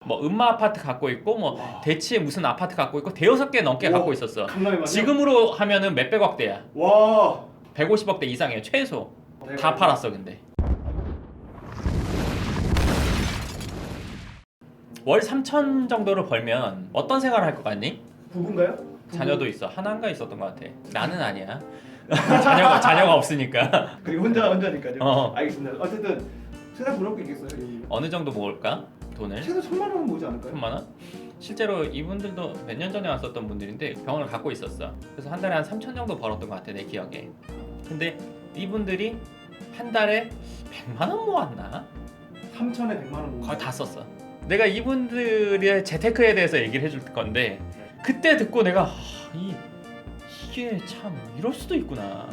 뭐 음마 아파트 갖고 있고 뭐 대치에 무슨 아파트 갖고 있고 대여섯 개 넘게 갖고 있었어. 지금으로 하면은 몇백억대야. 와. 150억대 이상이에요 최소. 다 대박이다. 팔았어 근데. 월 3천 정도를 벌면 어떤 생활을 할 것 같니? 부부인가요? 자녀도 있어. 하나인가 있었던 것 같아. 나는 아니야. 자녀가 없으니까. 그리고 혼자니까요. 어. 알겠습니다. 어쨌든 세상 부러울 게 있겠어요. 어느 정도 모을까? 돈을? 최소 1,000만 원은 모으지 않을까요? 1,000만 원? 실제로 이분들도 몇 년 전에 왔었던 분들인데 병원을 갖고 있었어. 그래서 한 달에 한 3천 정도 벌었던 것 같아 내 기억에. 근데 이분들이 한 달에 100만 원 모았나? 3천에 100만 원 모으는 거의 다 썼어. 내가 이분들의 재테크에 대해서 얘기를 해줄 건데 그때 듣고 내가 이게 참 이럴 수도 있구나.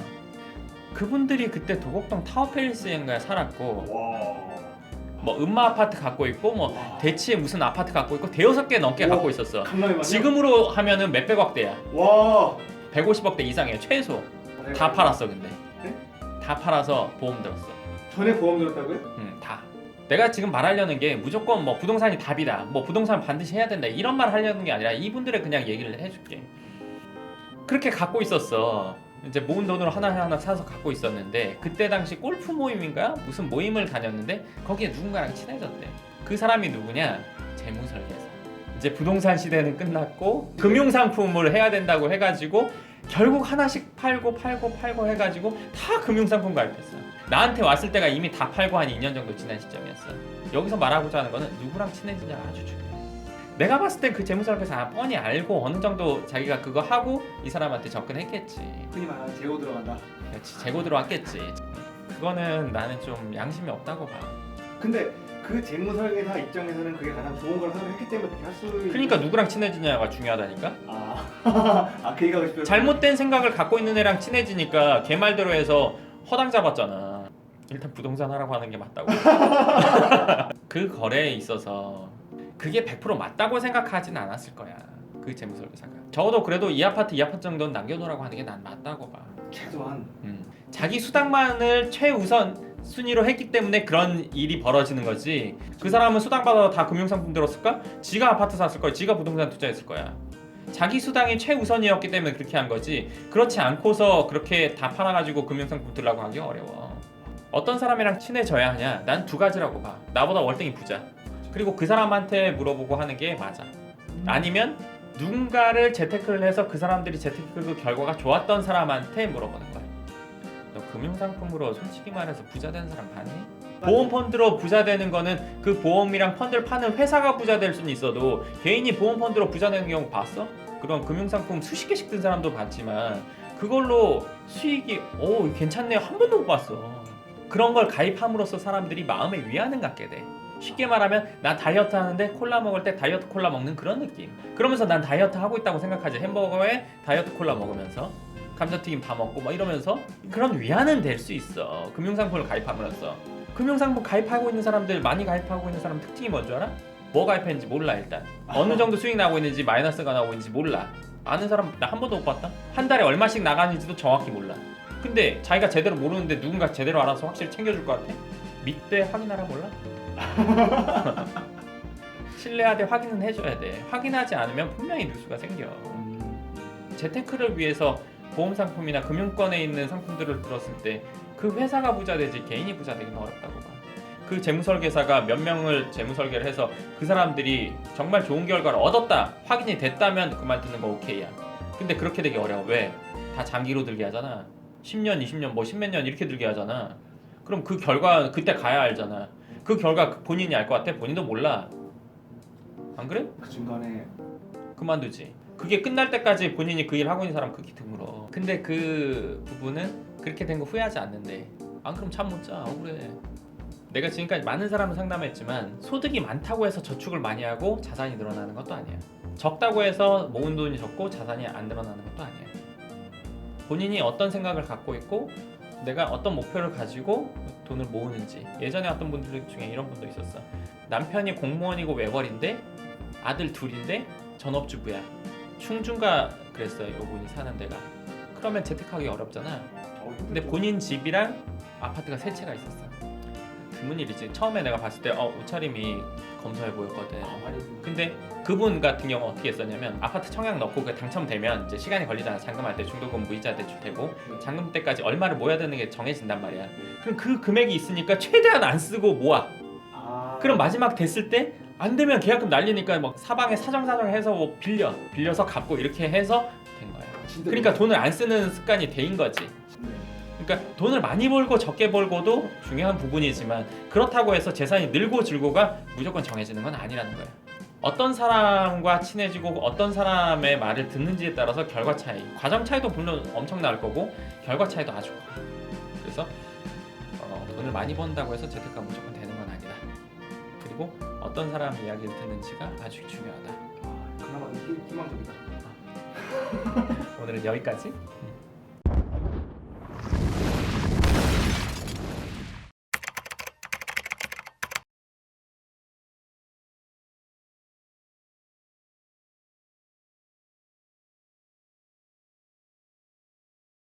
그분들이 그때 도곡동 타워팰리스인가에 살았고 와. 뭐 음마 아파트 갖고 있고 뭐 대치에 무슨 아파트 갖고 있고 대여섯 개 넘게 갖고 있었어. 지금으로 하면은 몇백억대야. 와. 150억대 이상이에요 최소. 다 팔았어 근데. 네? 다 팔아서 보험 들었어. 전에 보험 들었다고요? 응, 다. 내가 지금 말하려는 게 무조건 뭐 부동산이 답이다. 뭐 부동산 반드시 해야 된다. 이런 말 하려는 게 아니라 이분들의 그냥 얘기를 해줄게. 그렇게 갖고 있었어. 이제 모은 돈으로 하나하나 사서 갖고 있었는데 그때 당시 골프 모임인가 무슨 모임을 다녔는데 거기에 누군가랑 친해졌대. 그 사람이 누구냐? 재무설계사. 이제 부동산 시대는 끝났고 금융상품을 해야 된다고 해가지고 결국 하나씩 팔고 해가지고 다 금융상품 가입했어. 나한테 왔을 때가 이미 다 팔고 한 2년 정도 지난 시점이었어. 여기서 말하고자 하는 거는 누구랑 친해지냐가 아주 중요해. 내가 봤을 때 그 재무설계사 뻔히 알고 어느 정도 자기가 그거 하고 이 사람한테 접근했겠지. 흔히 말하는 재고 들어간다. 그렇지, 재고 들어왔겠지. 그거는 나는 좀 양심이 없다고 봐. 근데 그 재무설계사 입장에서는 그게 가장 좋은 걸 생각했기 때문에 그렇게 할 수. 그러니까 누구랑 친해지냐가 중요하다니까. 그 얘기하고 싶어요. 잘못된 생각을 갖고 있는 애랑 친해지니까 걔 말대로 해서 허당 잡았잖아. 일단 부동산 하라고 하는 게 맞다고. 그 거래에 있어서 그게 100% 맞다고 생각하진 않았을 거야. 그 재무설계사가. 적어도 그래도 이 아파트 정도는 남겨놓으라고 하는 게 난 맞다고 봐. 최소한. 자기 수당만을 최우선 순위로 했기 때문에 그런 일이 벌어지는 거지. 그 사람은 수당 받아서 다 금융상품 들었을까? 지가 아파트 샀을 거야. 지가 부동산 투자했을 거야. 자기 수당이 최우선이었기 때문에 그렇게 한 거지. 그렇지 않고서 그렇게 다 팔아가지고 금융상품 들라고 하기 어려워. 어떤 사람이랑 친해져야 하냐? 난 두 가지라고 봐. 나보다 월등히 부자. 그리고 그 사람한테 물어보고 하는 게 맞아. 아니면 누군가를 재테크를 해서 그 사람들이 재테크 그 결과가 좋았던 사람한테 물어보는 거야. 너 금융상품으로 솔직히 말해서 부자 되는 사람 봤니? 보험 펀드로 부자 되는 거는 그 보험이랑 펀드를 파는 회사가 부자 될 수는 있어도 개인이 보험 펀드로 부자 되는 경우 봤어? 그런 금융상품 수십 개씩 든 사람도 봤지만 그걸로 수익이 괜찮네요 한 번도 못 봤어. 그런 걸 가입함으로써 사람들이 마음의 위안을 갖게 돼. 쉽게 말하면 나 다이어트 하는데 콜라 먹을 때 다이어트 콜라 먹는 그런 느낌. 그러면서 난 다이어트 하고 있다고 생각하지. 햄버거에 다이어트 콜라 먹으면서 감자튀김 다 먹고 막 이러면서 그런 위안은 될 수 있어. 금융상품을 가입함으로써. 금융상품 가입하고 있는 사람들, 많이 가입하고 있는 사람 특징이 뭔지 알아? 뭐 가입했는지 몰라 일단. 어느 정도 수익 나고 있는지 마이너스가 나고 있는지 몰라. 아는 사람 나 한 번도 못 봤다? 한 달에 얼마씩 나가는지도 정확히 몰라. 근데 자기가 제대로 모르는데 누군가 제대로 알아서 확실히 챙겨줄 것 같아? 밑대 확인하라 몰라? 신뢰하되 확인은 해줘야 돼. 확인하지 않으면 분명히 누수가 생겨. 재테크를 위해서 보험상품이나 금융권에 있는 상품들을 들었을 때 그 회사가 부자 되지 개인이 부자 되기는 어렵다고 봐. 그 재무설계사가 몇 명을 재무설계를 해서 그 사람들이 정말 좋은 결과를 얻었다 확인이 됐다면 그 말 듣는 거 오케이야. 근데 그렇게 되기 어려워. 왜? 다 장기로 들게 하잖아. 10년, 20년, 뭐 10몇 년 이렇게 들게 하잖아. 그럼 그 결과 그때 가야 알잖아. 그 결과 본인이 알 것 같아? 본인도 몰라. 안 그래? 그 중간에 그만두지. 그게 끝날 때까지 본인이 그 일 하고 있는 사람 극히 드물어. 근데 그 부분은 그렇게 된 거 후회하지 않는데 안 그럼 잠 못 자. 억울해. 내가 지금까지 많은 사람을 상담했지만 소득이 많다고 해서 저축을 많이 하고 자산이 늘어나는 것도 아니야. 적다고 해서 모은 돈이 적고 자산이 안 늘어나는 것도 아니야. 본인이 어떤 생각을 갖고 있고 내가 어떤 목표를 가지고 돈을 모으는지. 예전에 어떤 분들 중에 이런 분도 있었어. 남편이 공무원이고 외벌인데 아들 둘인데 전업주부야. 충주인가 그랬어요. 요분이 사는 데가. 그러면 재테크하기 어렵잖아. 근데 본인 집이랑 아파트가 세 채가 있었어. 드문 일이지. 처음에 내가 봤을 때 옷차림이 검소해 보였거든. 근데 그분 같은 경우 어떻게 했었냐면 아파트 청약 넣고 그 당첨되면 이제 시간이 걸리잖아. 잔금할 때 중도금 무이자 대출 되고 잔금 때까지 얼마를 모아야 되는 게 정해진단 말이야. 그럼 그 금액이 있으니까 최대한 안 쓰고 모아. 그럼 마지막 됐을 때 안 되면 계약금 날리니까 막 사방에 사정사정해서 뭐 빌려서 갚고 이렇게 해서 된 거야. 그러니까 돈을 안 쓰는 습관이 돼인 거지. 그러니까 돈을 많이 벌고 적게 벌고도 중요한 부분이지만 그렇다고 해서 재산이 늘고 줄고가 무조건 정해지는 건 아니라는 거예요. 어떤 사람과 친해지고 어떤 사람의 말을 듣는지에 따라서 결과 차이, 과정 차이도 물론 엄청날 거고 결과 차이도 아주 커요. 그래서 돈을 많이 번다고 해서 재테크가 무조건 되는 건 아니다. 그리고 어떤 사람 이야기를 듣는지가 아주 중요하다. 그나마 희망적이다. 오늘은 여기까지.